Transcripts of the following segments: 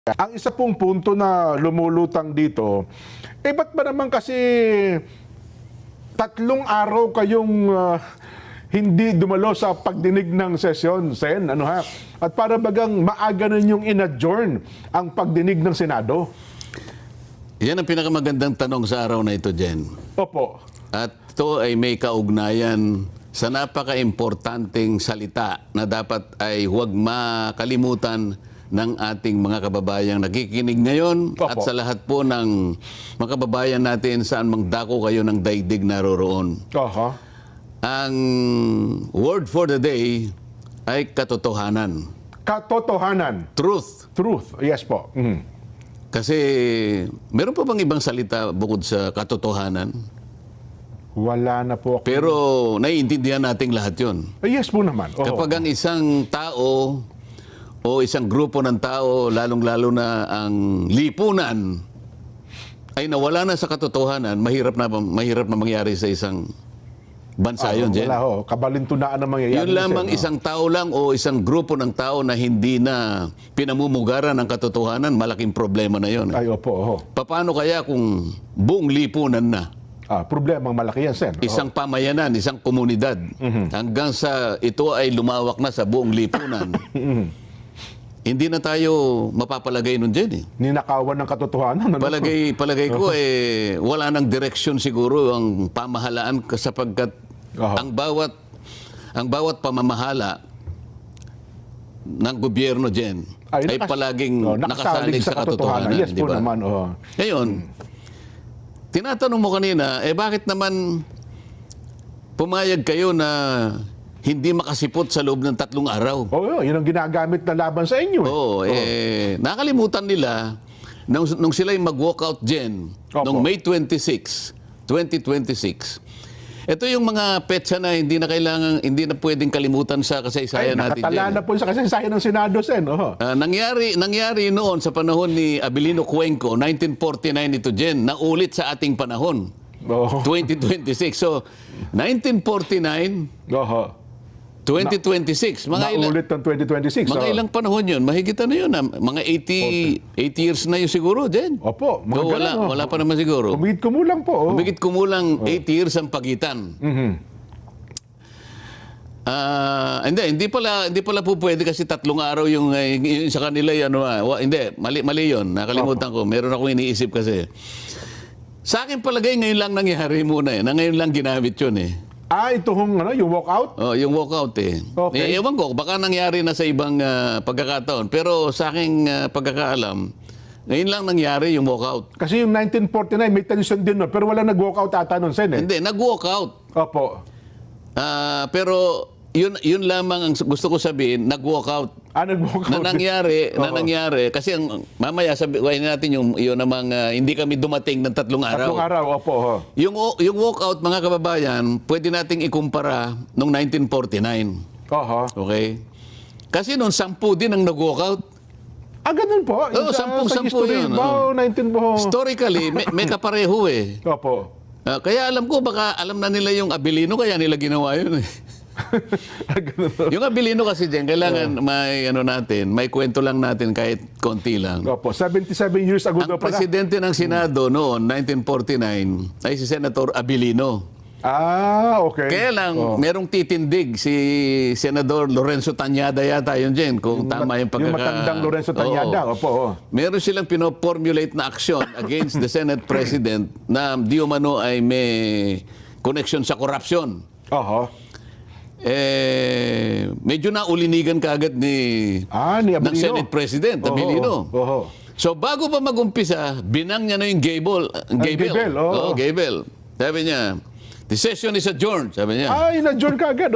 Ang isa pong punto na lumulutang dito, ba't ba naman kasi 3 araw kayong hindi dumalo sa pagdinig ng sesyon, Sen? Ano ha? At para bagang maaga na ninyong in-adjourn ang pagdinig ng Senado? Yan ang pinakamagandang tanong sa araw na ito, Jen. Opo. At ito ay may kaugnayan sa napaka-importanting salita na dapat ay huwag makalimutan ng ating mga kababayang nakikinig ngayon. Opo. At sa lahat po ng mga kababayan natin saan mang dako kayo ng daigdig naroroon. Aha. Ang word for the day ay katotohanan. Katotohanan. Truth. Truth. Yes po. Kasi meron pa bang ibang salita bukod sa katotohanan? Wala na po ako. Pero naiintindihan nating lahat yun. Yes po naman. Oo. Kapag ang isang tao o isang grupo ng tao, lalong-lalo na ang lipunan, ay nawala na sa katotohanan, mahirap na mangyari sa isang bansa yun, Jen. Wala ho. Kabalintunaan na mangyayari. Yun lamang Sen, isang tao lang o isang grupo ng tao na hindi na pinamumugaran ng katotohanan, malaking problema na yun. Ay, opo. Oho. Paano kaya kung buong lipunan na? Problemang malaki yan, Sen. Isang pamayanan, isang komunidad, hanggang sa ito ay lumawak na sa buong lipunan. Hindi na tayo mapapalagay nun dyan eh. Ninakawan ng katotohanan. Ano? Palagay ko wala nang direksyon siguro ang pamahalaan sapagkat ang bawat pamamahala ng gobyerno dyan ay palaging nakasalig sa katotohanan. Yes po diba? naman. Ngayon, tinatanong mo kanina, bakit naman pumayag kayo na hindi makasipot sa loob ng 3 araw? Yun ang ginagamit na laban sa inyo. Nakalimutan nila nung sila'y mag-walkout dyan, noong May 26, 2026. Ito yung mga petsa na hindi na pwedeng kalimutan sa kasaysayan natin dyan. Nakatala na po sa kasaysayan ng Senado, Sen. Nangyari noon sa panahon ni Abilino Cuenco, 1949 ito dyan, naulit sa ating panahon, 2026. So, 1949, 2026. Naulit ng 2026. Mga ilang panahon yun? Mahigitan na yun. Mga 80 years na yun siguro, Jen. Opo. Wala pa naman siguro. Humigit kumulang po. Humigit kumulang 8 years ang pagitan. Hindi pala po pwede kasi 3 araw yung sa kanila yan. Hindi, mali yun. Nakalimutan ko. Meron akong iniisip kasi. Sa akin palagay ngayon lang nangyari muna na ngayon lang ginamit yun Ito yung walkout? Yung walkout Okay. Ewan ko, baka nangyari na sa ibang pagkakataon. Pero sa aking pagkakaalam, ngayon lang nangyari yung walkout. Kasi yung 1949, may tension din nun. Pero wala nag-walkout ata nun, Sen. Hindi, nag-walkout. Opo. Pero yun lamang ang gusto ko sabihin, nag-walkout. Nag-walkout. Na nangyari, kasi mamaya sabihin natin yun namang hindi kami dumating ng 3 araw. 3 araw, opo. Yung walkout, mga kababayan, pwede nating ikumpara noong 1949. Okay? Kasi noon, 10 din ang nag-walkout. Ganun po. Sa history yun. Historically, may kapareho Opo. Kaya alam ko, baka alam na nila yung Abilino, kaya nila ginawa yun Yung Abilino kasi dyan, kailangan may kwento lang natin kahit konti lang. Opo, 77 years ago Ang presidente ng Senado noon, 1949, ay si Senator Abilino. Okay. Kaya lang, merong titindig si Senador Lorenzo Tañada yata yun dyan, kung tama yung Yung matandang Lorenzo Tañada, opo. Meron silang pinoformulate na aksyon against the Senate President na di umano ay may connection sa korupsyon. Medyo naulinigan kaagad ng Senate President, Abilino. So bago pa mag-umpisa, binang niya na yung Gable. Gable. Sabi niya, the session is adjourned, sabi niya. In-adjourn kaagad,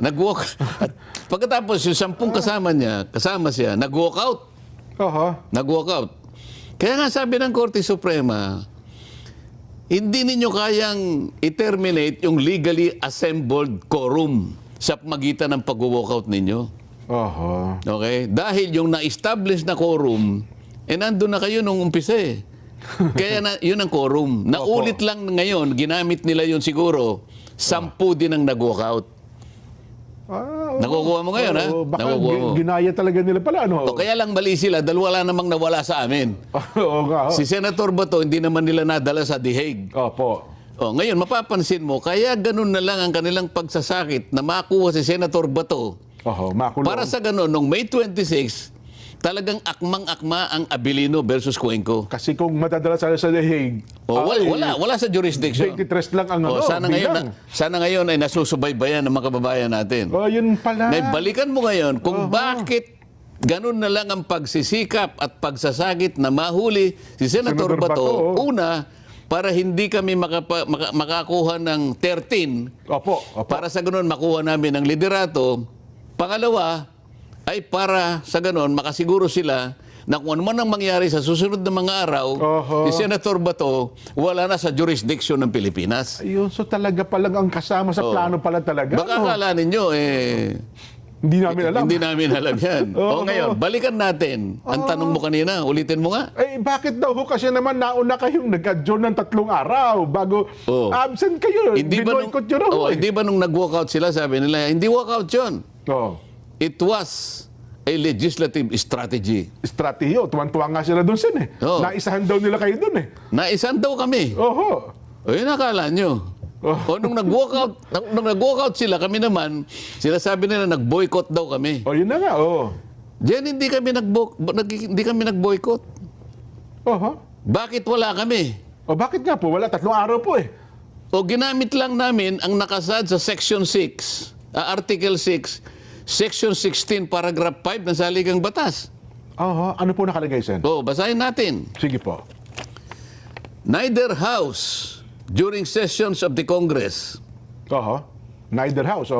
Nag-walk. At pagkatapos, yung 10 kasama siya, nag-walk out. Nag-walk out. Kaya nga sabi ng Korte Suprema, hindi ninyo kayang i-terminate yung legally assembled quorum sa magitan ng pag-walkout ninyo. Okay? Dahil yung na-establish na quorum, nandun na kayo nung umpisa Kaya yun ang quorum. Naulit lang ngayon, ginamit nila yun siguro, 10 din ang nag-walkout. Nakukuha mo ngayon, ha? Baka Nakukuha mo. ginaya talaga nila pala, ano? O kaya lang mali sila dahil wala namang nawala sa amin. Oo nga. Si Senator Bato, hindi naman nila nadala sa The Hague. Opo. O, ngayon, mapapansin mo, kaya ganun na lang ang kanilang pagsasakit na makuha si Senator Bato. Oho, makulong. Para sa ganun, noong May 26, talagang akmang-akma ang Abilino versus Cuenco. Kasi kung matadala sa The Hague, Wala sa jurisdiction. 23 lang ang Sana ngayon ay nasusubaybayan ng mga kababayan natin. Yun pala. May balikan mo ngayon kung bakit ganun na lang ang pagsisikap at pagsasagit na mahuli si Senator Bato. Una, para hindi kami makakuha ng 13. Opo. Para sa ganun makuha namin ang liderato. Pangalawa, ay para sa ganon, makasiguro sila na kung ano man ang mangyari sa susunod na mga araw, si Senator Bato wala na sa jurisdiction ng Pilipinas. Ayun, so talaga palang ang kasama sa plano pala talaga. Baka akala ninyo, hindi namin alam. Hindi namin alam yan. O ngayon, balikan natin. Ang tanong mo kanina, ulitin mo nga. Bakit daw ho? Kasi naman nauna kayong nag-adjourn ng 3 araw bago absent kayo. Binoykot nyo raw. Hindi ba nung nag-walkout sila, sabi nila, hindi walkout yun. It was a legislative strategy. Strategy. Tuwan-tuwa nga sila doon, Sen. Naisahan daw nila kayo doon. Naisahan daw kami. Oho. O yun akala nyo. O nung nag-walkout sila, kami naman, sinasabi nila nag-boycott daw kami. Yun na nga, Diyan hindi kami nag-boycott. Oho. Bakit wala kami? Bakit nga po? Wala, 3 araw po O ginamit lang namin ang nakasad sa Section 6, Article 6, Section 16, Paragraph 5 ng Saligang Batas. Ano po nakalagay, Sen? Basahin natin. Sige po. Neither house during sessions of the Congress, Neither house,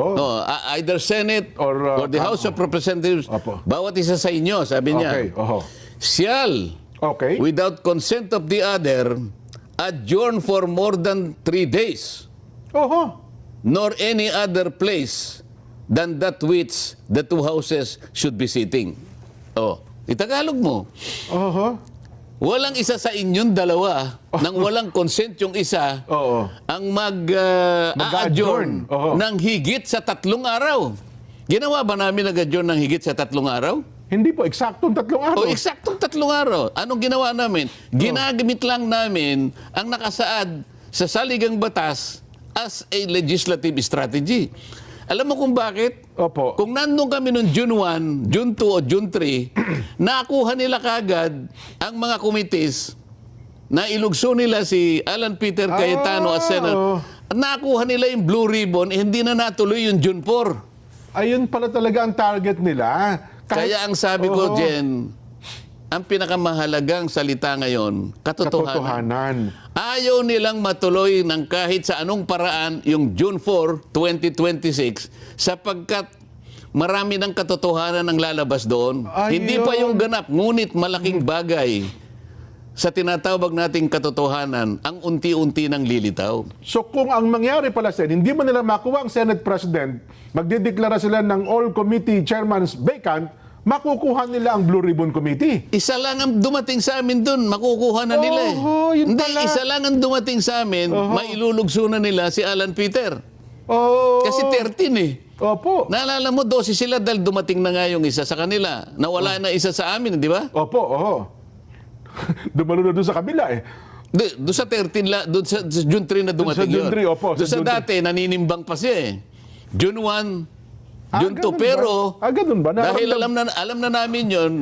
either Senate or the House of Representatives, bawat isa sa inyo, sabi niya, shall, without consent of the other, adjourn for more than 3 days, nor any other place than that which the 2 houses should be sitting. Itagalog mo. Walang isa sa inyong dalawa nang walang consent yung isa ang mag-adjourn ng higit sa 3 araw. Ginawa ba namin nag-adjourn ng higit sa 3 araw? Hindi po, eksaktong 3 araw. Eksaktong 3 araw. Anong ginawa namin? Ginagamit lang namin ang nakasaad sa Saligang Batas as a legislative strategy. Alam mo kung bakit? Kung nandun kami noong June 1, June 2 o June 3, nakuha nila kagad ang mga committees na ilugso nila si Alan Peter Cayetano as Senator. Nakuha nila yung Blue Ribbon, hindi na natuloy yung June 4. Ayun pala talaga ang target nila. Kaya ang sabi ko, Jen, ang pinakamahalagang salita ngayon, katotohanan. Ayaw nilang matuloy ng kahit sa anong paraan yung June 4, 2026 sapagkat marami ng katotohanan ang lalabas doon. Hindi pa yung ganap, ngunit malaking bagay sa tinatawag nating katotohanan ang unti-unti nang lilitaw. So kung ang mangyari pala, Sen, hindi mo nila makuha ang Senate President, magdideklara sila ng all committee chairmans vacant, makukuha nila ang Blue Ribbon Committee. Isa lang ang dumating sa amin doon, makukuha na nila Yun Hindi, pala. isa lang ang dumating sa amin, mailulugso na nila si Alan Peter. Kasi 13 Opo. Naalala mo, 12 sila dahil dumating na nga yung isa sa kanila. Nawala na isa sa amin, di ba? Opo. Dumalo na doon sa kabila Doon sa 13, doon sa June 3 na dumating June 3, yun. opo, Doon sa sa June dati, naninimbang pa siya June 1, June 2, ganun pero ba? Ganun ba? dahil alam na namin yun,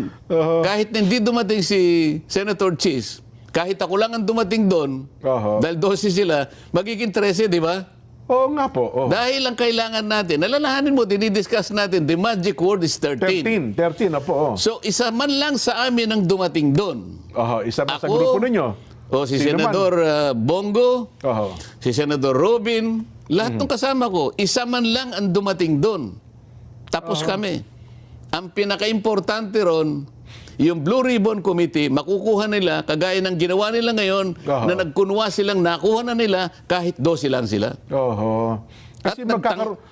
kahit hindi dumating si Senator Cheese, kahit ako lang ang dumating doon, dahil 12 sila, magiging 13, di ba? Oo nga po. Dahil ang kailangan natin, alalahanin mo, dinidiscuss natin, the magic word is 13. 13 na po. So, isa man lang sa amin ang dumating doon. Isa ba sa grupo ninyo? Si Sino Senador Bongo, Oho. si Senador Robin, lahat ng kasama ko, isa man lang ang dumating doon. Tapos kami. Ang pinaka-importante ron, yung Blue Ribbon Committee, makukuha nila, kagaya ng ginawa nila ngayon, na nagkunwa silang nakuha na nila kahit 12 lang sila. Kasi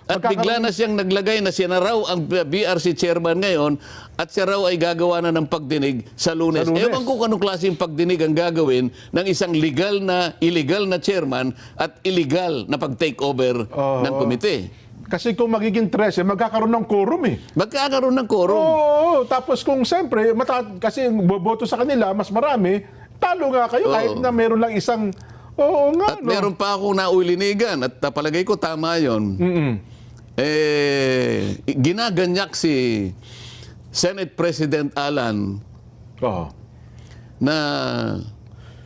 at bigla na siyang naglagay na siya na raw ang BRC chairman ngayon at siya raw ay gagawa na ng pagdinig sa Lunes. Ewan ko kung anong klaseng pagdinig ang gagawin ng isang illegal na chairman at illegal na pag-take over ng komite. Kasi kung magiging 13, magkakaroon ng quorum eh. Magkakaroon ng quorum. Oo, tapos kung siyempre, kasi boboto sa kanila, mas marami, talo nga kayo kahit na meron lang isang, oo nga. At meron pa akong naulinigan at palagay ko tama yon. Ginaganyak si Senate President Alan Oo. na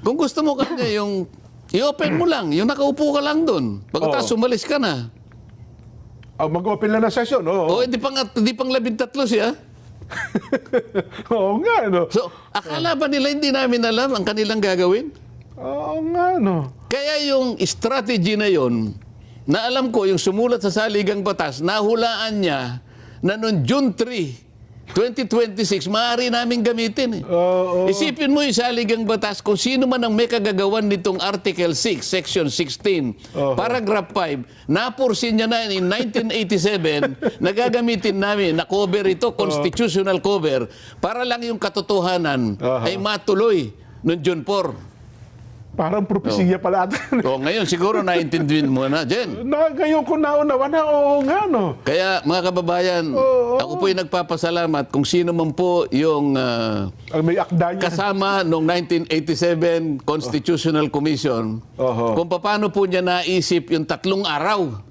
kung gusto mo kanya yung i-open mo lang, yung nakaupo ka lang doon. Pagkatapos umalis ka na. Mag-open lang ng session, oo. O, di pang 13 siya. Oo nga, no. So, akala ba nila hindi namin alam ang kanilang gagawin? Oo nga, no. Kaya yung strategy na yon, na alam ko, yung sumulat sa saligang batas, nahulaan niya na noong June 3, 2026, maaari namin gamitin. Oo. Isipin mo yung saligang batas kung sino man ang may kagagawan nitong Article 6, Section 16, Paragraph 5, napursin niya na in 1987, nagagamitin namin na cover ito, constitutional cover, para lang yung katotohanan ay matuloy noong June 4. Parang propesiya pala. So, ngayon siguro naintindihan mo na, Jen. Ngayon ko naunawa na, oo nga, no. Kaya mga kababayan, ako po'y nagpapasalamat kung sino man po yung Ang may akda niya. kasama noong 1987 Constitutional Commission, kung paano po niya naisip yung 3 araw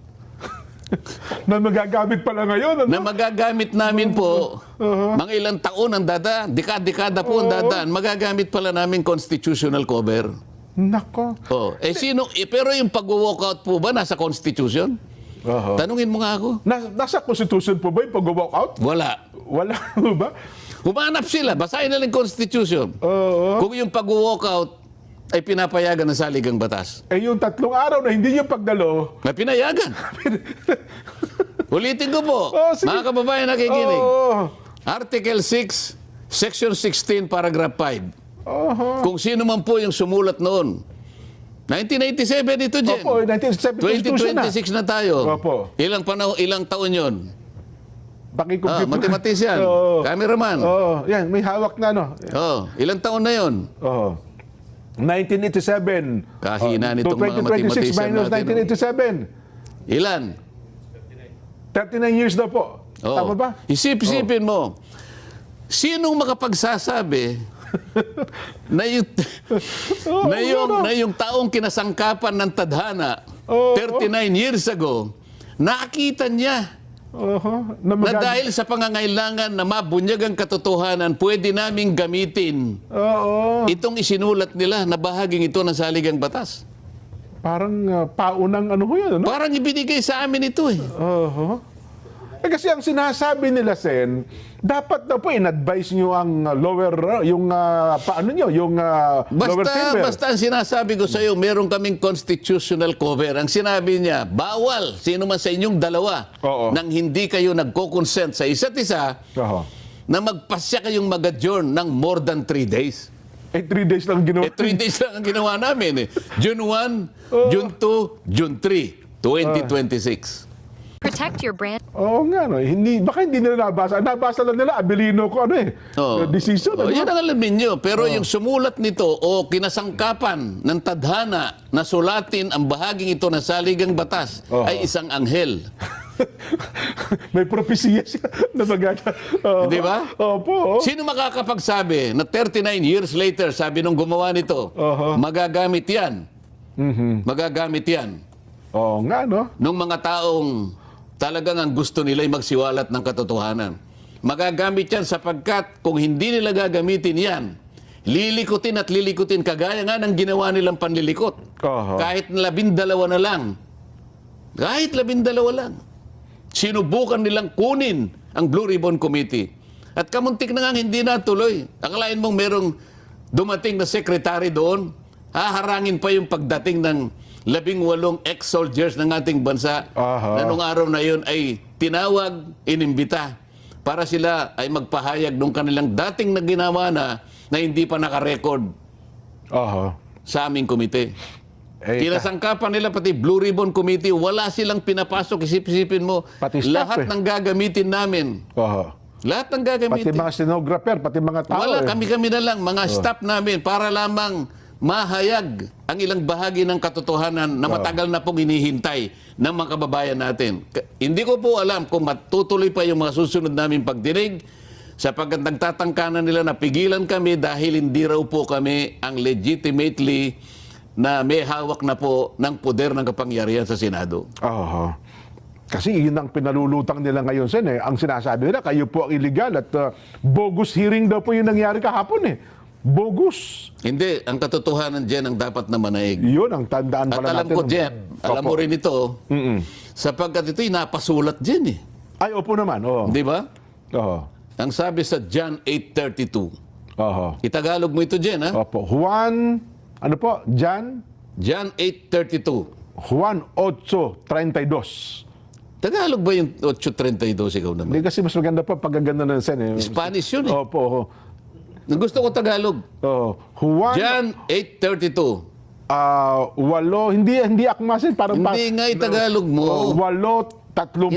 Na magagamit pala ngayon, ano? na magagamit namin po, mga ilang taon ang dadaan, dekada po ang dadaan, magagamit pala namin constitutional cover. Nako. Pero yung pag-walkout po ba nasa Constitution? Tanungin mo nga ako. Nasa Constitution po ba yung pag-walk out? Wala. Wala po ba? Humanap sila, basahin na lang Constitution. Kung yung pag-walkout ay pinapayagan ng saligang batas. Yung 3 araw na hindi yung pagdalo. Na pinayagan. Ulitin ko po, Sige. mga kababayan nakikinig. Oo. Article 6, Section 16, Paragraph 5. Kung sino man po yung sumulat noon. 1987 ito, Jen. Opo, 1976 2026 na tayo. Opo. Ilang taon yon? Pakikompute. Mathematician, cameraman. Yan, may hawak na, no? Ilang taon na yon? 1987. Kahina nitong mga 2026 mathematician minus natin. 1987. Ilan? 39 years daw po. Tama ba? Isipin mo, sinong makapagsasabi na yung taong kinasangkapan ng tadhana 39 years ago, nakita niya na dahil sa pangangailangan na mabunyag ang katotohanan, pwede naming gamitin itong isinulat nila na bahaging ito ng saligang batas. Parang paunang ano ho yan, ano? Parang ibinigay sa amin ito eh. Kasi ang sinasabi nila, Sen, dapat na po in-advise nyo ang lower, yung paano nyo, yung lower chamber. Basta ang sinasabi ko sa iyo, meron kaming constitutional cover. Ang sinabi niya, bawal sino man sa inyong dalawa nang hindi kayo nagko-consent sa isa't isa na magpasya kayong mag-adjourn ng more than 3 days. 3 days lang ginawa. 3 days lang ang ginawa namin. June 1, June 2, June 3, 2026. Protect your brand. Oo nga, no. Baka hindi nila nabasa. Nabasa lang nila, Abilino ko, decision. Yan ang alamin nyo. Pero yung sumulat nito o kinasangkapan ng tadhana na sulatin ang bahaging ito ng saligang batas ay isang anghel. May propesiya siya na magagawa. Di ba? Opo. Sino makakapagsabi na 39 years later, sabi nung gumawa nito, magagamit yan. Magagamit yan. Oo nga, no? Nung mga taong talagang ang gusto nila ay magsiwalat ng katotohanan. Magagamit yan sapagkat kung hindi nila gagamitin yan, lilikutin at lilikutin kagaya nga ng ginawa nilang panlilikot. Kahit 12 na lang. Kahit 12 lang. Sinubukan nilang kunin ang Blue Ribbon Committee. At kamuntik na nga hindi natuloy. Akalain mong merong dumating na sekretary doon, haharangin pa yung pagdating ng 18 ex-soldiers ng ating bansa na nung araw na yun ay tinawag, inimbita para sila ay magpahayag nung kanilang dating na ginawa na hindi pa nakarecord sa aming komite. Kinasangkapan nila pati Blue Ribbon Committee, wala silang pinapasok. Isip-isipin mo, pati staff, lahat ng gagamitin namin. Lahat ng gagamitin. Pati mga stenographer, pati mga tao. Wala, kami na lang, mga staff namin, para lamang mahayag ang ilang bahagi ng katotohanan na matagal na pong hinihintay ng mga kababayan natin. Hindi ko po alam kung matutuloy pa yung mga susunod naming pagdinig sapagkat nagtatangka na nila na pigilan kami dahil hindi raw po kami ang legitimately na may hawak na po ng poder ng kapangyarihan sa Senado. Oho. Kasi yun ang pinalulutang nila ngayon, Sen. Ang sinasabi nila, kayo po ang illegal at bogus hearing daw po yung nangyari kahapon. Bogus. Hindi, ang katotohanan dyan ang dapat na manaig. Yun ang tandaan At pala alam natin. ko, Jeff, alam mo rin ito, sapagkat ito'y napasulat dyan eh. Ay, opo naman. Oo. Di ba? Oho. Ang sabi sa John 8:32. Oho. Itagalog mo ito dyan, ha? Opo. Juan, ano po? John? John 8:32. Juan 8:32. Tagalog ba yung 8:32 ikaw naman? Hindi kasi mas maganda pa pag ganda ng Sen. Spanish yun eh. Opo. Oho. Gusto ko Tagalog. Juan, John 8:32. walo, hindi akma, Sen. Parang Hindi nga itagalog mo. 8:32.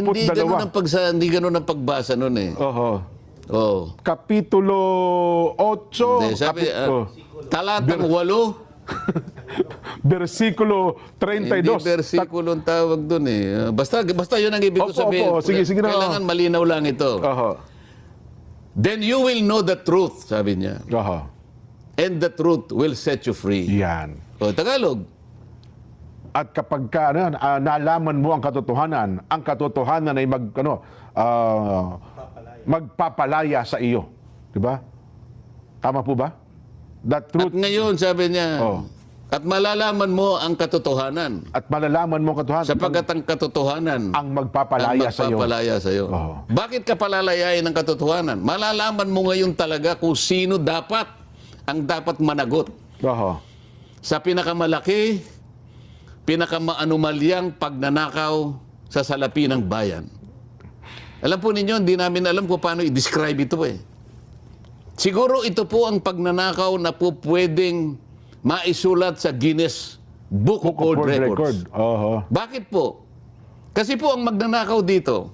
Hindi ganun ang pagbasa nun eh. Oho. Oh. Kapitulo 8, Hindi, sabi, talatang 8. versikulo Hindi 32. versikulo ang tawag dun eh. Basta yun ang ibig ko Opo, sabihin. opo. Sige na. Kailangan malinaw lang ito. Oho. Then you will know the truth, sabi niya. Oho. And the truth will set you free. Yan. O, Tagalog. At kapag nalaman mo ang katotohanan ay magpapalaya sa iyo. Di ba? Tama po ba? That At truth, ngayon, sabi niya, Oh. at malalaman mo ang katotohanan. at malalaman mo ang katotohanan, Sapagkat ang katotohanan ang magpapalaya sa iyo. magpapalaya sa iyo. Oo. Bakit ka palalayain ng katotohanan? Malalaman mo ngayon talaga kung sino ang dapat managot Oho. sa pinakamalaki, pinakamaanumalyang pagnanakaw sa salapi ng bayan. Alam po ninyo, hindi namin alam kung paano i-describe ito eh. Siguro ito po ang pagnanakaw na po pwedeng maisulat sa Guinness Book of World Records. Oho. Bakit po? Kasi po ang magnanakaw dito,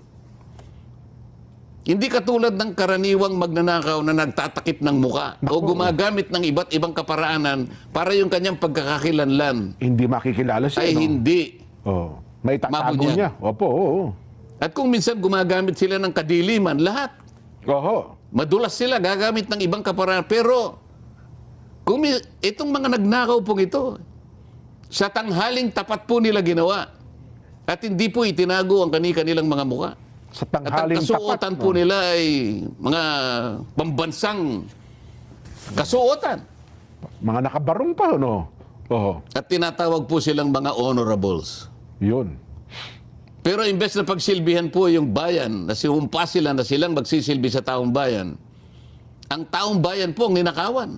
hindi katulad ng karaniwang magnanakaw na nagtatakip ng muka o gumagamit ng iba't ibang kaparaanan para yung kanyang pagkakakilanlan Hindi makikilala siya. ay no? hindi. Oh. May tatago Mabunyag. niya. Opo. Oo. At kung minsan gumagamit sila ng kadiliman, lahat. Oho. Madulas sila, gagamit ng ibang kaparaanan. Pero, itong mga nagnakaw pong ito, sa tanghaling tapat po nila ginawa. At hindi po itinago ang kanilang mga muka. Sa At ang tanghaling kasuotan tapat. po nila ay mga pambansang kasuotan. Mga nakabarong pa, no? Oho. At tinatawag po silang mga honorables. Yun. Pero imbes na pagsilbihan po yung bayan, na sumumpa sila na silang magsisilbi sa taong bayan, ang taong bayan po ang ninakawan.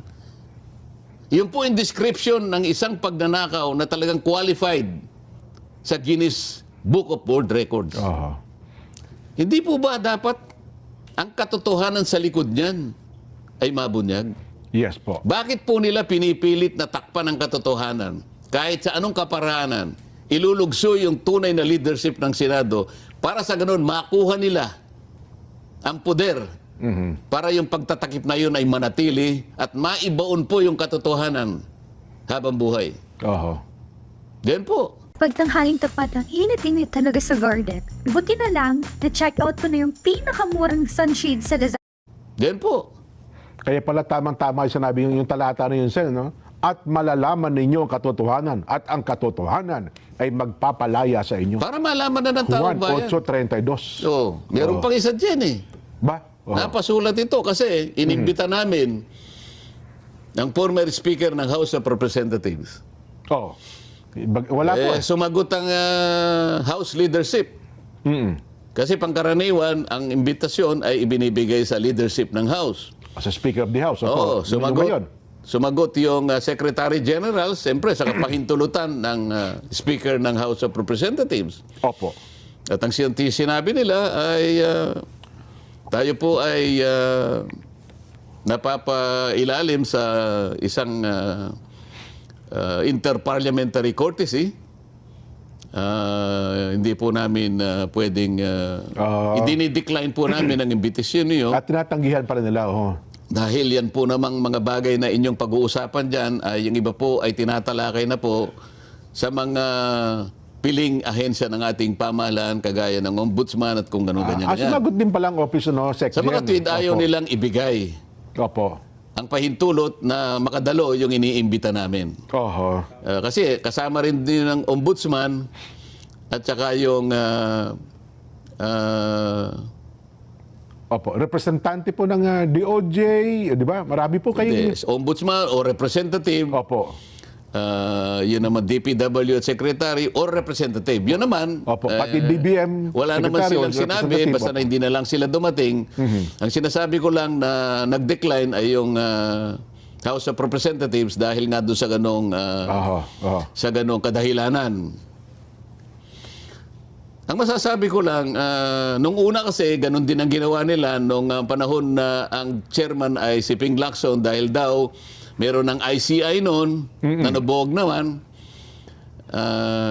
Yun po yung description ng isang pagnanakaw na talagang qualified sa Guinness Book of World Records. Oho. Hindi po ba dapat ang katotohanan sa likod niyan ay mabunyag? Yes po. Bakit po nila pinipilit na takpan ang katotohanan? Kahit sa anong kaparaanan, ilulugso yung tunay na leadership ng Senado para sa ganun makuha nila ang poder para yung pagtatakip na yun ay manatili at maibaon po yung katotohanan habang buhay. Oho. Yan po. Pagtanghaling tapat ang init-init talaga sa garden. Buti na lang, na-check out ko na yung pinakamurang sunshade sa Lazada. Yan po. Kaya pala tamang-tama yung sinabi yung talata na yun, Sen, no? At malalaman ninyo ang katotohanan at ang katotohanan ay magpapalaya sa inyo. Para malaman na ng taong Juan bayan. 8:32. So, meron pang isa dyan eh. Ba? Oh. Napasulat ito kasi inimbita namin ng former speaker ng House of Representatives. Oh. Wala po. Sumagot ang House leadership. Kasi pangkaraniwan, ang imbitasyon ay ibinibigay sa leadership ng House. As a Speaker of the House. Oo, Sumagot. sumagot yung Secretary General, siyempre sa kapahintulutan ng Speaker ng House of Representatives. Opo. At ang sinabi nila ay tayo po ay napapailalim sa isang interparliamentary courtesy. Hindi po namin pwedeng idinidecline po namin ang imbitasyon niyo. At tinatanggihan pala nila. Oh. dahil yan po namang mga bagay na inyong pag-uusapan dyan, ay yung iba po ay tinatalakay na po sa mga piling ahensya ng ating pamahalaan, kagaya ng ombudsman at kung gano'n-ganyan. Sumagot din palang office, no? Sa mga tweet, ayaw Opo. nilang ibigay Opo. ang pahintulot na makadalo yung iniimbita namin. Oho. Kasi kasama rin din ng ombudsman at saka yung Opo. Representante po ng DOJ, di ba? Marami po kayo. ombudsman o representative, Opo. yun naman DPW at secretary or representative. Yun naman, Opo. Pati DBM wala naman secretary silang or sinabi, representative. basta na hindi na lang sila dumating. Ang sinasabi ko lang na nag-decline ay yung House of Representatives dahil nga doon sa ganong Oho. Oho. sa ganong kadahilanan. Ang masasabi ko lang, nung una kasi, ganun din ang ginawa nila nung panahon na ang chairman ay si Ping Lacson dahil daw meron ng ICI noon na nabuog naman.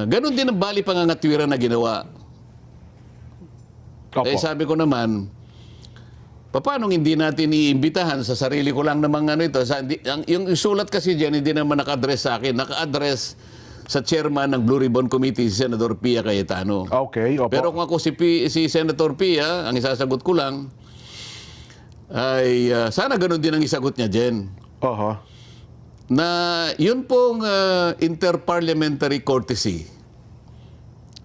Ganun din ang bali pangangatwiran na ginawa. Opo. Eh sabi ko naman, paano hindi natin iimbitahan sa sarili ko lang namang ano ito? Yung sulat kasi dyan, hindi naman naka-address sa akin. Naka-address sa chairman ng Blue Ribbon Committee, si Senador Pia Cayetano. Okay, opo. Pero kung ako si Senator Pia, ang isasagot ko lang, ay sana ganun din ang isagot niya, Jen. Oho. Na yun pong interparliamentary courtesy.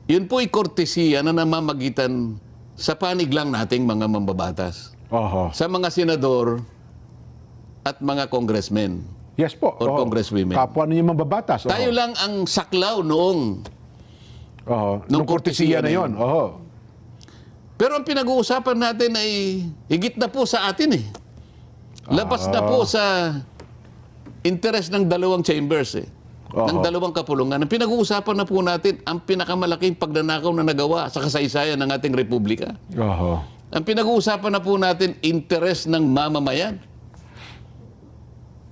Yun po ay courtesya na namamagitan sa panig lang nating mga mambabatas. Oho. Sa mga senador at mga congressmen. Yes po. Or Oho. congresswomen. Kapwa ninyo mambabatas. Oho. Tayo lang ang saklaw noong. Oho. Nung Nung kortesiya na yon. Oho. Pero ang pinag-uusapan natin ay higit na po sa atin eh. Labas na po sa interest ng dalawang chambers eh. Ng dalawang kapulungan. Ang pinag-uusapan na po natin ang pinakamalaking pagnanakaw na nagawa sa kasaysayan ng ating republika. Oho. Ang pinag-uusapan na po natin, interest ng mamamayan.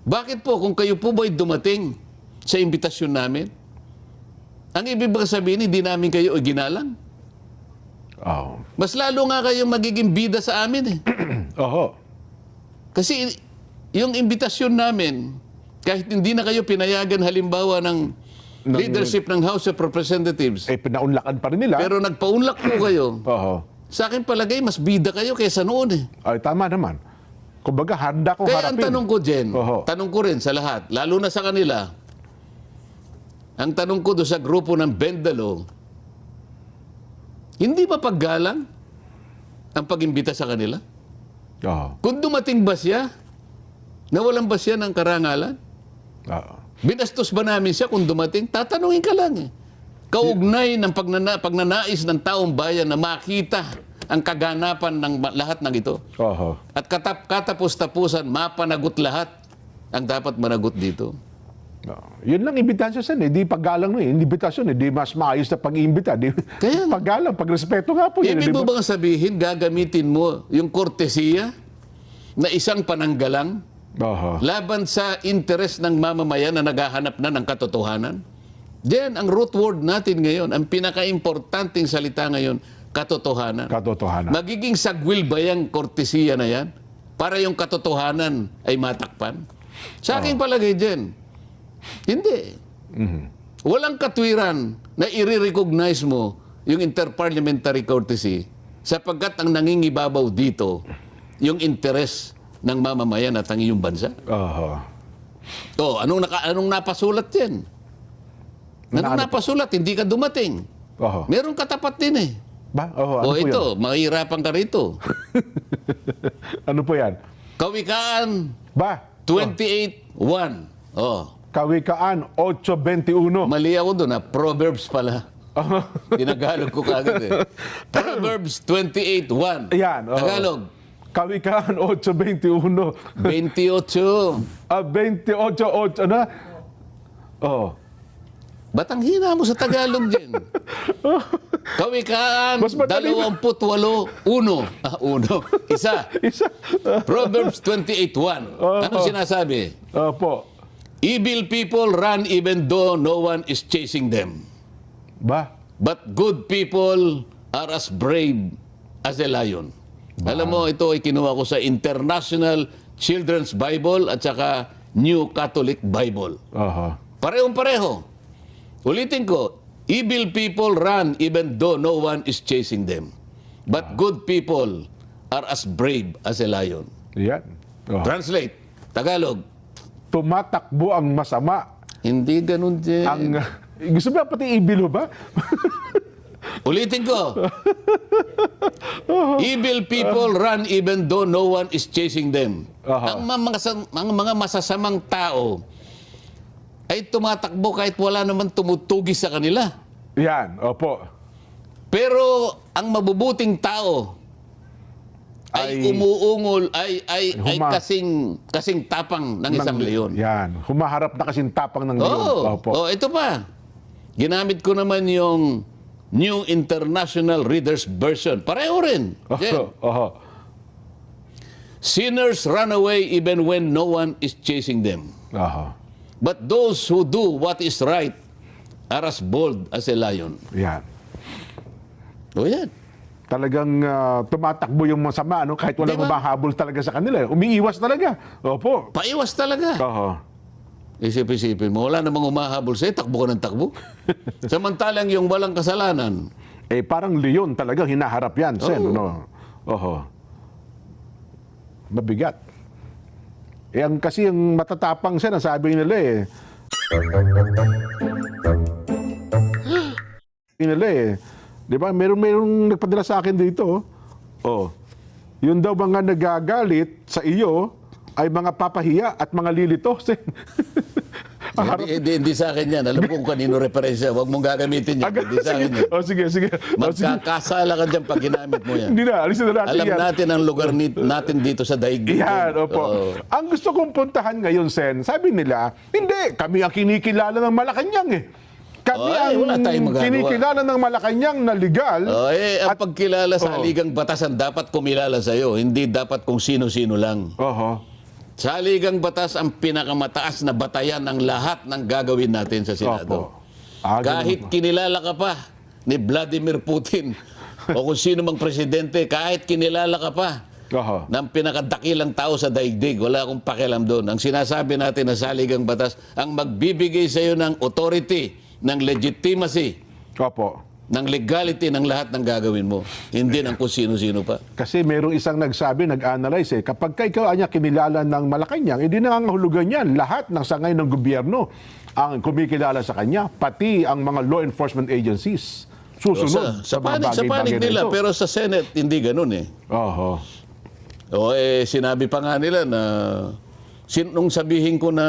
Bakit po kung kayo po ba'y dumating sa imbitasyon namin, ang ibig sabihin, hindi namin kayo ginalang? Oho. Mas lalo nga kayong magiging bida sa amin eh. Oho. Kasi yung imbitasyon namin, kahit hindi na kayo pinayagan halimbawa ng leadership ng House of Representatives, Eh, pinaunlakan pa rin nila. pero nagpaunlak po kayo, Oho. sa akin palagay, mas bida kayo kaysa noon eh. Ay, tama naman. Kumbaga, handa kong Kaya ang harapin. tanong ko, Jen, Oho. tanong ko rin sa lahat, lalo na sa kanila, ang tanong ko doon sa grupo ng Bendalo, hindi ba paggalang ang pag-imbita sa kanila? Oho. Kung dumating ba siya, nawalan ba siya ng karangalan? Oho. Binastos ba namin siya kung dumating? Tatanungin ka lang eh. Kaugnay ng pagnanais ng taong bayan na makita ang kaganapan ng lahat ng ito. Oho. At katapos-tapusan, mapanagot lahat ang dapat managot dito. Yun lang imbitasyon sa hindi paggalang mo eh. Imbitasyon, hindi mas maayos na pag-iimbita. Di, Kaya nga. paggalang, pagrespeto nga po yun. Ibig di mo ba? bang sabihin, gagamitin mo yung kortesiya na isang pananggalang Oho. laban sa interes ng mamamayan na naghahanap na ng katotohanan? Diyan, ang root word natin ngayon, ang pinaka-importanting salita ngayon, katotohanan. Katotohanan. Magiging sagwil ba yung kortesiya na yan para yung katotohanan ay matakpan? Sa aking palagay dyan, hindi. Walang katwiran na i-recognize mo yung interparliamentary courtesy sapagkat ang nangingibabaw dito yung interes ng mamamayan at ang iyong bansa. Oho. O, anong napasulat yan? Anong napasulat? Hindi ka dumating. Oho. Meron katapat din eh. Ba? Oho. Ano O po ito, yan? mahirapan ka rito. Ano po yan? Kawikaan Ba? 28:1. Oh, Kawikaan 8:21. mali ako doon, Proverbs pala. Tinagalog ko kagad eh. Proverbs 28:1. Ayan. oho. Tagalog, Kawikaan 8:21. 28. 28:8. Ano? Oh. Ba't ang hina mo sa Tagalog din? Kawikaan Mas madali 28:1. Uno. Isa. Isa. Proverbs 28:1. Ano sinasabi? Opo. Evil people run even though no one is chasing them. Ba? But good people are as brave as a lion. Alam mo, ito ay kinuha ko sa International Children's Bible at saka New Catholic Bible. Aha. Parehong-pareho. Ulitin ko, evil people run even though no one is chasing them. But good people are as brave as a lion. Yan. Aha. Translate, Tagalog. Tumatakbo ang masama. Hindi ganun din. Gusto ba pati evil ho ba? Ulitin ko. Evil people run even though no one is chasing them. Aha. Ang mga masasamang tao ay tumatakbo kahit wala naman tumutugis sa kanila. Yan, opo. Pero ang mabubuting tao ay umuungol, ay kasing tapang ng isang leon. Yan. Humaharap na kasing tapang ng leon. Opo. Oh, ito pa. Ginamit ko naman yung New International Reader's Version. Pareho rin. Jen. Oho. Sinners run away even when no one is chasing them. Oho. But those who do what is right are as bold as a lion. Yan. O yan. Talagang tumatakbo yung masama, no? Kahit walang Diba? humahabol talaga sa kanila. Umiiwas talaga. Opo. Paiwas talaga. Oho. Isip-isipin mo, wala namang umahabol sa'yo, takbo ka ng takbo. Samantalang yung walang kasalanan, Parang leon talaga hinaharap yan, Sen. No? Oho. Mabigat. Kasi yung matatapang, Sen, ang sabi nila Di ba? Merong nagpadala sa akin dito. Yun daw mga nagagalit sa iyo ay mga papahiya at mga lilito. Sen. hindi sa akin yan. Alam ko kung kanino referensya. Huwag mong gagamitin yan. Hindi sa akin yan. Sige. Magkakasala ka dyan pag ginamit mo yan. Hindi na, alisin na natin Alam yan. natin ang lugar natin dito sa daigdig. Yan, opo. Oo. Ang gusto kong puntahan ngayon, Sen, sabi nila, hindi, kami ang kinikilala ng Malacanang Kami wala tayong ang magagawa. kinikilala ng Malacanang na legal. Ang pagkilala sa haligang batasan dapat kumilala sa'yo. Hindi dapat kung sino-sino lang. Oho. Sa haligang batas, ang pinakamataas na batayan ng lahat ng gagawin natin sa Senado. Opo. Kahit kinilala ka pa ni Vladimir Putin o kung sino mang presidente, kahit kinilala ka pa Oho. ng pinakadakilang tao sa daigdig, wala akong pakialam doon. Ang sinasabi natin na sa haligang batas, ang magbibigay sa iyo ng authority, ng legitimacy, Opo. ng legality ng lahat ng gagawin mo. Hindi ng kung sino-sino pa. Kasi merong isang nagsabi, nag-analyze kapag ikaw anya kinilala ng Malacanang, hindi nangangahulugan yan. Lahat ng sangay ng gobyerno ang kumikilala sa kanya, pati ang mga law enforcement agencies. Susunod Sa mga panig bagay-bagay na nila, ito. pero sa Senate, hindi ganun eh. Oho. Sinabi pa nga nila na nung sabihin ko na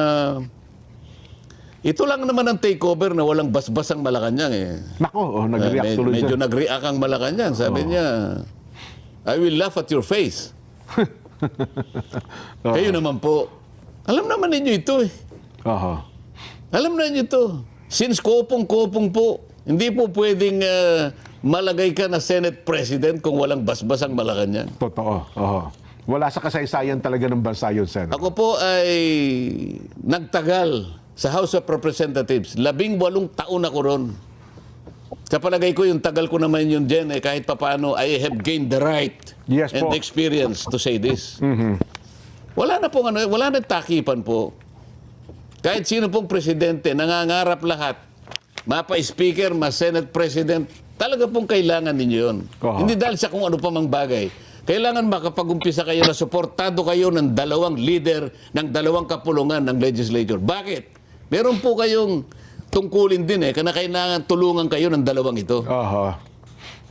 ito lang naman ang takeover na walang basbas ang Malacanang Nako, nag-react tuloy medyo siya. nag-react ang Malacanang. Sabi niya, I will laugh at your face. Kayo naman po, alam naman ninyo ito Oho. Alam na ninyo ito. Since kopong-kopong po, hindi po pwedeng malagay ka na Senate President kung walang basbas ang Malacanang. Totoo. Oho. Wala sa kasaysayan talaga ng bansa yun, Sen. Ako po ay nagtagal sa House of Representatives. 18 taon ako ron. Sa palagay ko, yung tagal ko naman yun dyan, kahit papaano, I have gained the right Yes and po. experience to say this. Wala na pong wala na takipan po. Kahit sino pong presidente, nangangarap lahat. Mapa-speaker, ma-Senate President, talaga pong kailangan ninyo yun. Oho. Hindi dahil sa kung ano pa mang bagay. Kailangan makapag-umpisa kayo na suportado kayo ng 2 leader ng 2 kapulungan ng legislature. Bakit? Meron po kayong tungkulin din na kailangan tulungan kayo ng 2 ito. Oho.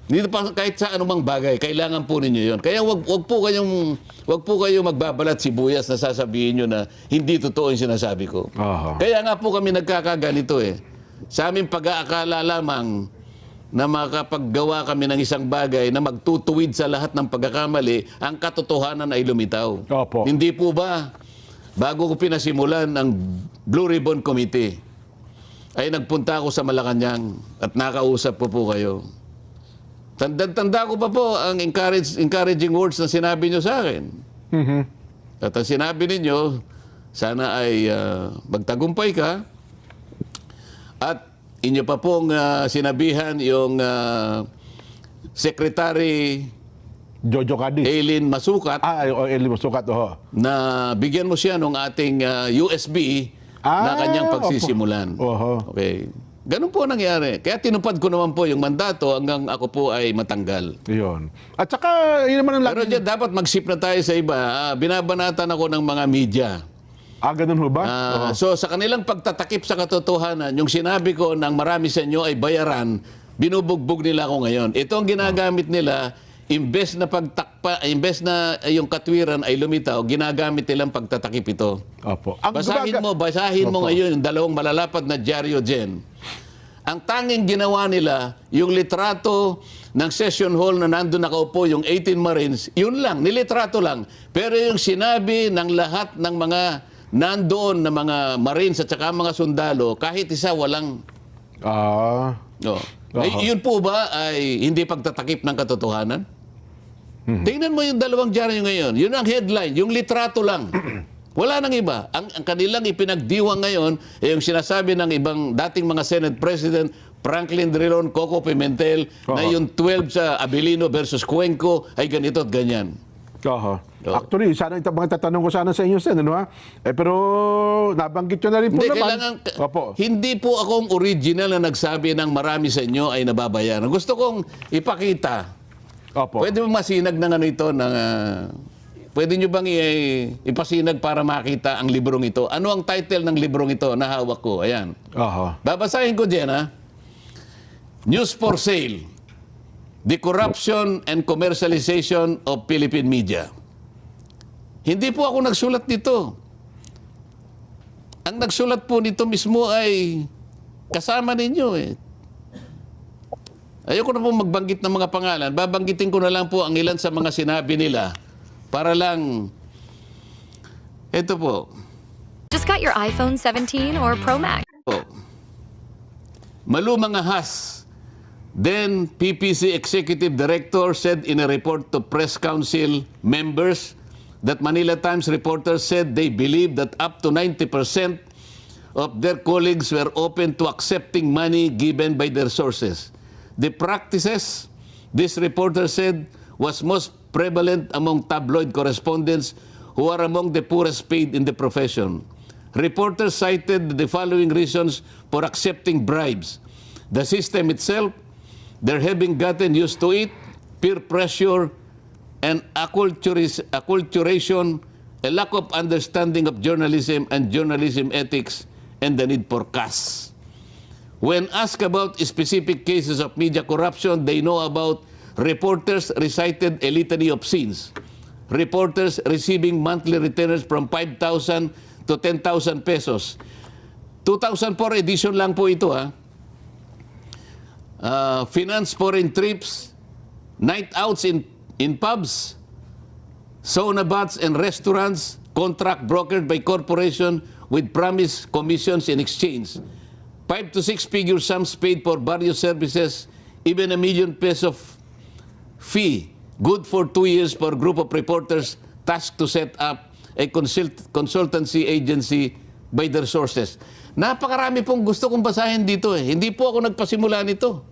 Hindi pa kahit sa anumang bagay, kailangan po ninyo 'yon. Kaya wag po kayong magbabalat sibuyas na sasabihin niyo na hindi totoo 'yung sinasabi ko. Oho. Kaya nga po kami nagkakaganito Sa aming pag-aakala lamang na makapaggawa kami ng isang bagay na magtutuwid sa lahat ng pagkakamali, ang katotohanan ay lumitaw. Opo. Hindi po ba? Bago ko pinasimulan ang Blue Ribbon Committee, ay nagpunta ako sa Malacanang at nakausap ko po kayo. Tanda ko pa po ang encouraging words na sinabi nyo sa akin. At ang sinabi ninyo, sana ay magtagumpay ka at inyo pa pong sinabihan yung Secretary Jojo Cadiz. Eileen Masukat, Eli Masukat, na bigyan mo siya ng ating USB na kanyang pagsisimulan. Okay. Ganun po nangyari. Kaya tinupad ko naman po yung mandato hanggang ako po ay matanggal. Yun. At saka, yun naman ang Pero dyan, dapat mag-shift na tayo sa iba. Binabanatan ako ng mga media. ganun ho ba? So sa kanilang pagtatakip sa katotohanan, yung sinabi ko ng marami sa inyo ay bayaran, binubugbog nila ako ngayon. Ito ang ginagamit nila, imbes na pagtakpa, imbes na yung katwiran ay lumitaw, ginagamit nilang pagtatakip ito. Opo. Basahin mo ngayon yung dalawang malalapad na dyaryo dyan. Ang tanging ginawa nila, yung litrato ng session hall na nandun nakaupo yung 18 Marines, yun lang, nilitrato lang. Pero yung sinabi ng lahat ng mga nandoon na mga Marines at saka mga sundalo, kahit isa walang... Yun po ba ay hindi pagtatakip ng katotohanan? Tingnan mo yung dalawang dyaryo ngayon. Yun ang headline, yung litrato lang. Wala nang iba. Ang kanilang ipinagdiwang ngayon ay yung sinasabi ng ibang dating mga Senate President, Franklin Drilon, Coco Pimentel, na yung 12 sa Abilino versus Cuenco ay ganito at ganyan. Actually, sana mga tatanong ko sana sa inyo, Sen, ano ha? Pero nabanggit nyo na rin po naman. Hindi po akong original na nagsabi ng marami sa inyo ay nababayaran. Gusto kong ipakita. Pwede mo masinag ng ano ito, pwede nyo bang ipasinag para makita ang librong ito? Ano ang title ng librong ito na hawak ko? Ayan. Babasahin ko dyan, ha? News for Sale. The Corruption and Commercialization of Philippine Media. Hindi po ako nagsulat nito. Ang nagsulat po nito mismo ay kasama ninyo eh. Ayoko na po magbanggit ng mga pangalan. Babanggitin ko na lang po ang ilan sa mga sinabi nila para lang... Ito po. Just got your iPhone 17 or Pro Max. Malumang ahas. Then, PPC Executive Director said in a report to Press Council members that Manila Times reporters said they believe that up to 90% of their colleagues were open to accepting money given by their sources. The practices, this reporter said, was most prevalent among tabloid correspondents who are among the poorest paid in the profession. Reporters cited the following reasons for accepting bribes. The system itself, they're having gotten used to it, peer pressure, and acculturation, a lack of understanding of journalism and journalism ethics, and the need for cash. When asked about specific cases of media corruption, they know about reporters recited a litany of sins. Reporters receiving monthly retainers from 5,000 to 10,000 pesos. 2004 edition lang po ito, ha? Finance foreign trips, night outs in pubs, sauna baths and restaurants, contract brokered by corporation with promised commissions in exchange. 5 to 6 figure sums paid for various services, even ₱1 million fee, good for 2 years for a group of reporters tasked to set up a consultancy agency by their sources. Napakarami pong gusto kong basahin dito eh. Hindi po ako nagpasimula nito.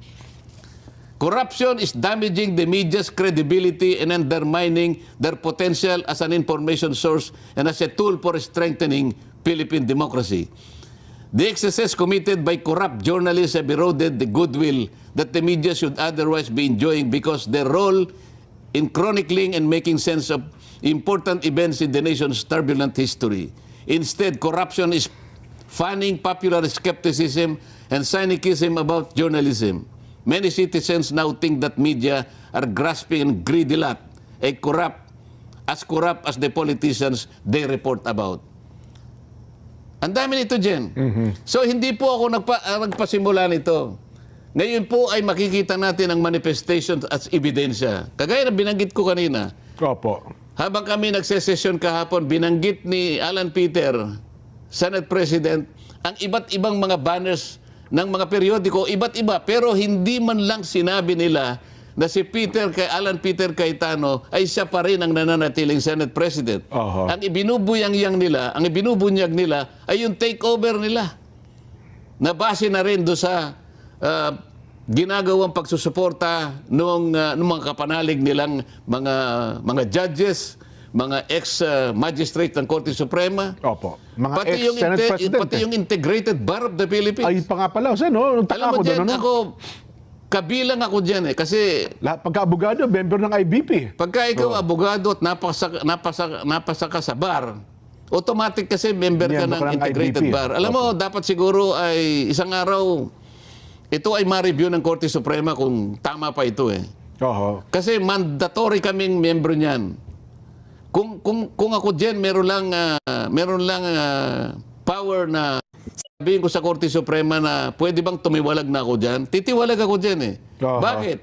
Corruption is damaging the media's credibility and undermining their potential as an information source and as a tool for strengthening Philippine democracy. The excesses committed by corrupt journalists have eroded the goodwill that the media should otherwise be enjoying because their role in chronicling and making sense of important events in the nation's turbulent history. Instead, corruption is fanning popular skepticism and cynicism about journalism. Many citizens now think that media are grasping and greedy lot, as corrupt as the politicians they report about. Ang dami nito, Jen. So, hindi po ako nagpasimula nito. Ngayon po ay makikita natin ang manifestation as ebidensya. Kagaya na binanggit ko kanina. Habang kami nagsesesyon kahapon, binanggit ni Alan Peter, Senate President, ang iba't ibang mga banners ng mga periodiko, iba't iba, pero hindi man lang sinabi nila na si Alan Peter Cayetano ay siya pa rin ang nananatiling Senate President. Ang ibinubunyag nila ay yung takeover nila. Na base na rin doon sa ginagawang pagsusuporta nung mga kapanalig nilang mga judges, mga ex-magistrate ng Korte Suprema. Opo. Mga Pati ex-Senate President. yung Integrated Bar of the Philippines. Ay, pa nga pala. Ano? Alam mo dyan, kabilang ako dyan kasi Pagka-abogado, member ng IBP. pagka ikaw abogado at napasa ka sa bar, automatic kasi member ka Miyembro ng ka ng Integrated IBP. Bar. Alam mo, dapat siguro ay isang araw, ito ay ma-review ng Korte Suprema kung tama pa ito eh. Oho. Kasi mandatory kaming member niyan. Kung ako dyan, meron lang power na sabihin ko sa Korte Suprema na pwede bang tumiwalag na ako dyan, titiwalag ako dyan eh. Aha. Bakit?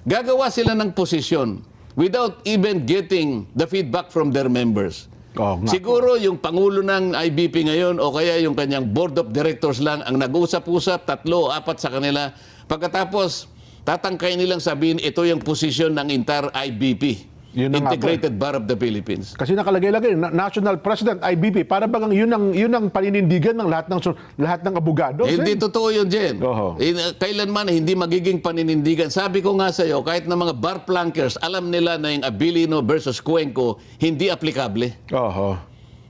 Gagawa sila ng posisyon without even getting the feedback from their members. Oo nga. Siguro yung Pangulo ng IBP ngayon o kaya yung kanyang Board of Directors lang ang nag-usap-usap, 3 o 4 sa kanila. Pagkatapos, tatangkay nilang sabihin, ito yung posisyon ng entire IBP. Yun na nga po. Integrated Bar of the Philippines. Kasi nakalagay-lagay, National President, IBP, para bang yun ang paninindigan ng lahat ng abogado. Hindi totoo yun, Jen. Oho. Kailanman hindi magiging paninindigan. Sabi ko nga sa iyo, kahit na mga bar plankers, alam nila na yung Abilino versus Cuenco, hindi aplikable. Oho.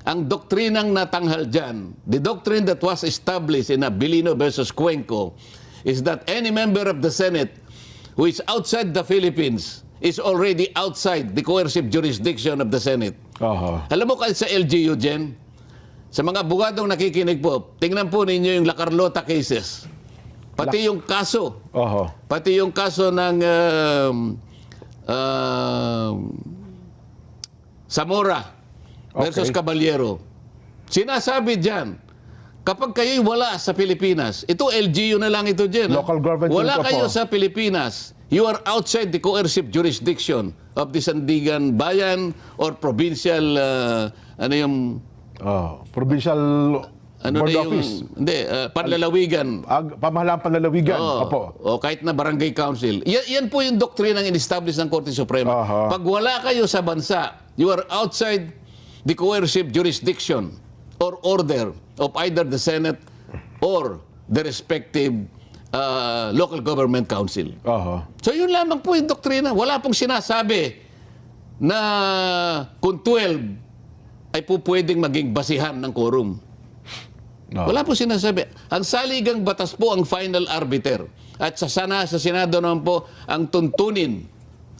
Ang doktrinang natanghal dyan, the doctrine that was established in Abilino versus Cuenco, is that any member of the Senate who is outside the Philippines is already outside the coercive jurisdiction of the Senate. Oho. Alam mo kahit sa LGU, Jen, sa mga abogadong nakikinig po, tingnan po ninyo yung La Carlota cases. Pati yung kaso. Oho. Pati yung kaso ng Zamora versus Okay. Caballero. Sinasabi dyan, kapag kayo'y wala sa Pilipinas, ito LGU na lang ito dyan. ha? Local government Wala unit po. kayo sa Pilipinas, you are outside the coercive jurisdiction of the Sandigan Bayan or provincial, Provincial Board Office. panlalawigan. Pamahalaan panlalawigan. Opo. O kahit na barangay council. Yan po yung doktrinang in-establish ng Korte Suprema. Aha. Pag wala kayo sa bansa, you are outside the coercive jurisdiction or order of either the Senate or the respective local government council. Oho. So yun lamang po yung doktrina. Wala pong sinasabi na kung 12 ay po pwedeng maging basihan ng quorum. No. Wala po sinasabi. Ang saligang batas po ang final arbiter. At sa Senado naman po, ang tuntunin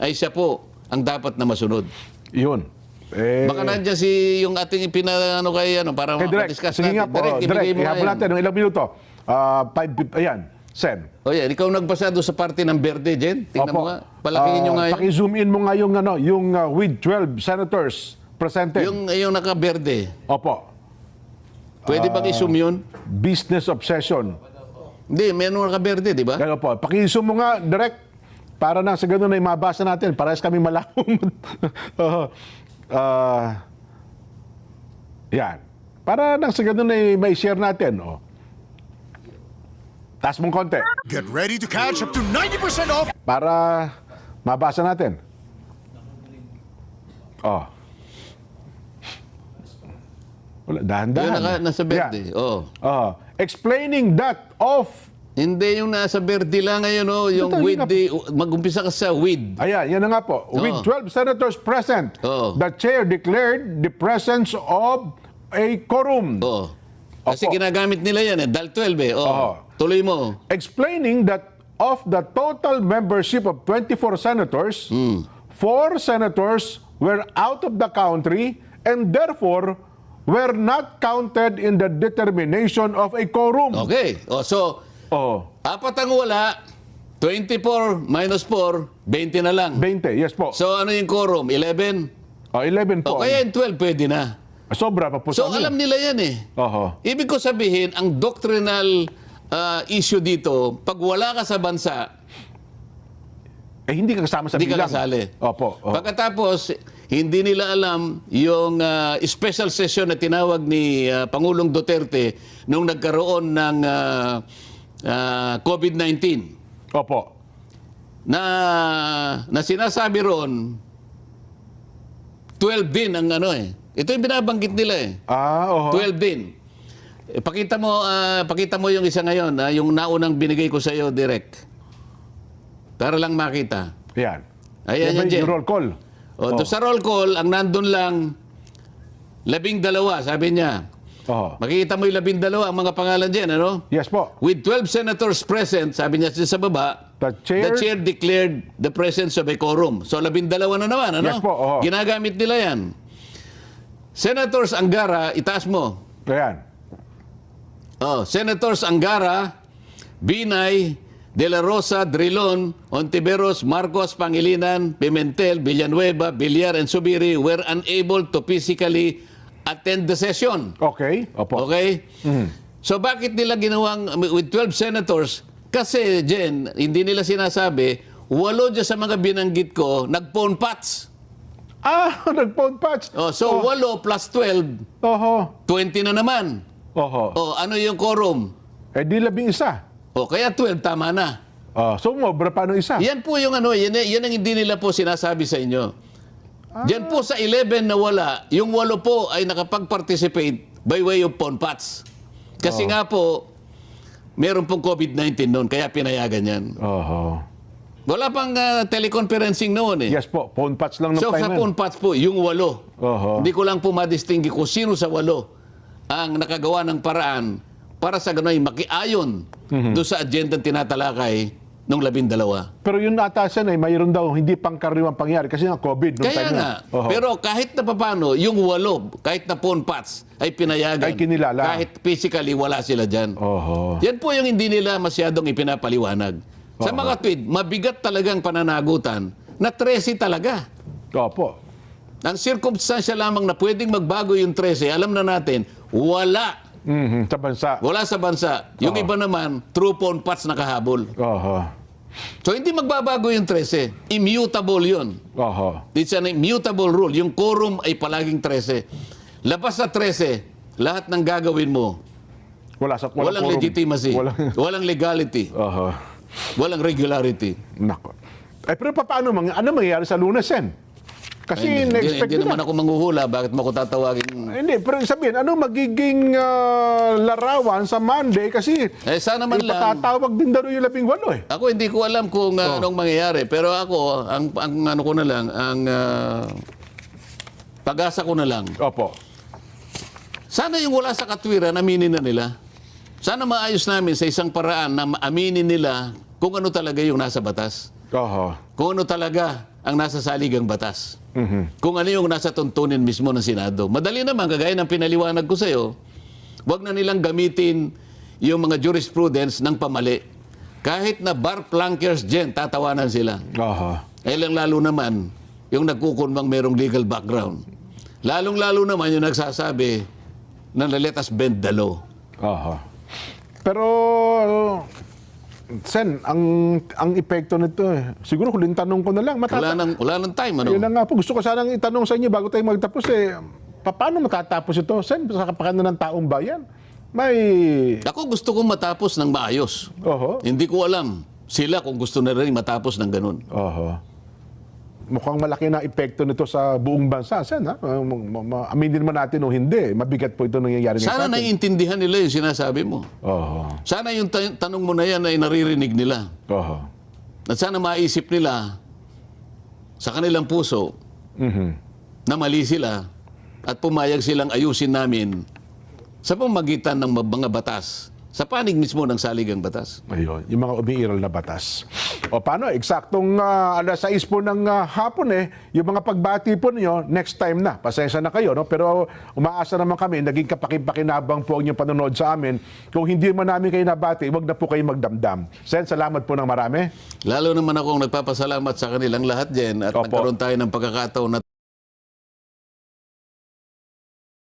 ay siya po ang dapat na masunod. Yun. Baka nandiyan yung ating pinano para Kay Direk, discuss sige natin. nga po. Direk, ihabol natin ng ilang minuto. 5, ayan. Sen. O yan, ikaw nagbasa doon sa party ng Verde, Jen. Tingnan mo nga. Palakihin nyo nga yun. Paki-zoom in mo nga yung with 12 senators presented. Yung naka-Verde. Opo. Pwede bang i-zoom yun? Business obsession. Hindi, meron naka-Verde, di ba? Kaya po, paki-zoom mo nga, direct, para na sa ganun ay mabasa natin. Parehas kami malawang. Yan. Para nang sa ganun ay may share natin. Oh. Taas mong konti. Get ready to catch up to 90% off. Para mabasa natin. Oh. Wala, dahan-dahan. Yung nasa Verde. Yan. Oo. Oh. Explaining that of... Hindi yung nasa Verde lang ngayon, yung Ito, with yun the... Mag-umpisa ka sa with. Ayan, yan na nga po. With 12 senators present, Oo. the chair declared the presence of a quorum. Oo. Kasi Opo. ginagamit nila yan dahil 12 Oo. Oo. Tuloy mo. Explaining that of the total membership of 24 senators, 4 senators were out of the country and therefore were not counted in the determination of a quorum. Okay. So, Oh, 4 ang wala, 24 minus 4, 20 na lang. 20, yes po. So, ano yung quorum? 11? Oh, 11 po. O kaya yung 12 pwede na. Sobra pa po So, sa amin. alam nila yan eh. Oho. Ibig ko sabihin, ang doctrinal issue dito, pag wala ka sa bansa, Hindi ka kasama sa hindi ka bilang. kasali. Opo. Oh. Pagkatapos, hindi nila alam yung special session na tinawag ni Pangulong Duterte nung nagkaroon ng COVID-19 Opo. na sinasabi ron 12 din ang ito yung binabanggit nila Oho. 12 din. Pakita mo yung isa ngayon, yung naunang binigay ko sa iyo direct. Para lang makita. Yan. Ayan Yan ba yan, Jen. yung roll call? O, doon sa roll call, ang nandun lang 12, sabi niya. Makikita mo yung 12 ang mga pangalan dyan, ano? Yes po. With 12 senators present, sabi niya sa baba, The chair- declared the presence of a quorum. So, 12 na naman, ano? Yes po, oo. Ginagamit nila yan. Senators Angara, itaas mo. Ayan. Senators Angara, Binay, De La Rosa, Drilon, Ontiveros, Marcos, Pangilinan, Pimentel, Villanueva, Villar, and Subiri were unable to physically attend the session. Okay. Opo. Okay? So bakit nila ginawang with 12 senators? Kasi, Jen, hindi nila sinasabi, 8 dyan sa mga binanggit ko, nag-phone pats. Nag-phone patch. So 8 plus 12, Oho. 20 na naman. Oho. Ano yung quorum? Di 11. Kaya 12, tama na. So, mobra pa ng isa. Yan po yung yan ang hindi nila po sinasabi sa inyo. Diyan po sa 11 na wala, yung 8 po ay nakapag-participate by way of phone pats. Kasi nga po, meron pong COVID-19 noon, kaya pinayagan yan. Oho. Wala pang teleconferencing noon eh. Yes po. Phone patch lang ng So time sa na yun. phone pats po, yung 8. Oho. Hindi ko lang po madistingi kung sino sa 8 ang nakagawa ng paraan para sa gano'y makiayon doon sa agenda tinatalakay nung 12. Pero yung atasan ay mayroon daw hindi pangkaraniwang pangyari kasi nga COVID nung Kaya time nga, na. Oho. pero kahit na papano, yung 8, kahit na phone pats, ay pinayagan. Ay kinilala. Kahit physically, wala sila dyan. Oho. Yan po yung hindi nila masyadong ipinapaliwanag. Sa mga tweet, mabigat talagang pananagutan na 13 talaga. Opo. Ang circumstansya lamang na pwedeng magbago yung 13, alam na natin, wala. Sa bansa. Wala sa bansa. Yung iba naman, true phone pats nakahabol. Oho. So hindi magbabago yung 13. Immutable yun. Oho. It's an immutable rule. Yung quorum ay palaging 13. Labas sa 13, lahat ng gagawin mo, walang quorum. legitimacy, walang legality, Oho. walang regularity. Nako. Pero paano ano mangyayari sa Lunes, Sen? Kasi na-expect Hindi naman nila. ako manghuhula. Bakit mo ko tatawagin? Hindi, pero sabihin, ano magiging larawan sa Monday kasi Sana man lang. ipatatawag din daw yung 18 eh. Ako hindi ko alam kung anong mangyayari. Pero ako, ang ano ko na lang, ang pag-asa ko na lang. Opo. Sana yung wala sa katwiran, aminin na nila. Sana maayos namin sa isang paraan na aminin nila kung ano talaga yung nasa batas. Oho. Kung ano talaga ang nasa saligang batas. Kung ano yung nasa tuntunin mismo ng Senado. Madali naman, kagaya ng pinaliwanag ko sa'yo, wag na nilang gamitin yung mga jurisprudence ng pamali. Kahit na bar plankers dyan, tatawanan sila. Oho. Lalo naman, yung nagkukunwang merong legal background. Lalong-lalo naman yung nagsasabi na let us bend the law. Oho. Pero, Sen, ang epekto nito siguro huling tanong ko na lang. Wala nang time, ano? Yun na nga po. Gusto ko sanang itanong sa inyo bago tayo magtapos paano matatapos ito, Sen? Sa kapakanan ng taong bayan? Ako gusto kong matapos ng maayos. Oho. Hindi ko alam sila kung gusto na rin matapos ng ganun. Oho. Mukhang malaki na epekto nito sa buong bansa, Sen. Ha? Aminin naman natin o hindi. Mabigat po ito nangyayari Sana sa atin. naiintindihan nila yung sinasabi mo. Oho. Sana yung tanong mo na yan ay naririnig nila. Oho. At sana maisip nila sa kanilang puso na mali sila at pumayag silang ayusin namin sa pamagitan ng mga batas, sa panig mismo ng saligang batas. Ayun, yung mga umiiral na batas. O paano, eksaktong alas 6 po ng hapon yung mga pagbati po niyo, next time na. Pasensya na kayo, no? Pero umaasa naman kami, naging kapakipakinabang po ang inyong panonood sa amin. Kung hindi man namin kayo nabati, wag na po kayo magdamdam. Sen, salamat po ng marami. Lalo naman akong nagpapasalamat sa kanilang lahat dyan at Opo. nagkaroon tayo ng pagkakataon na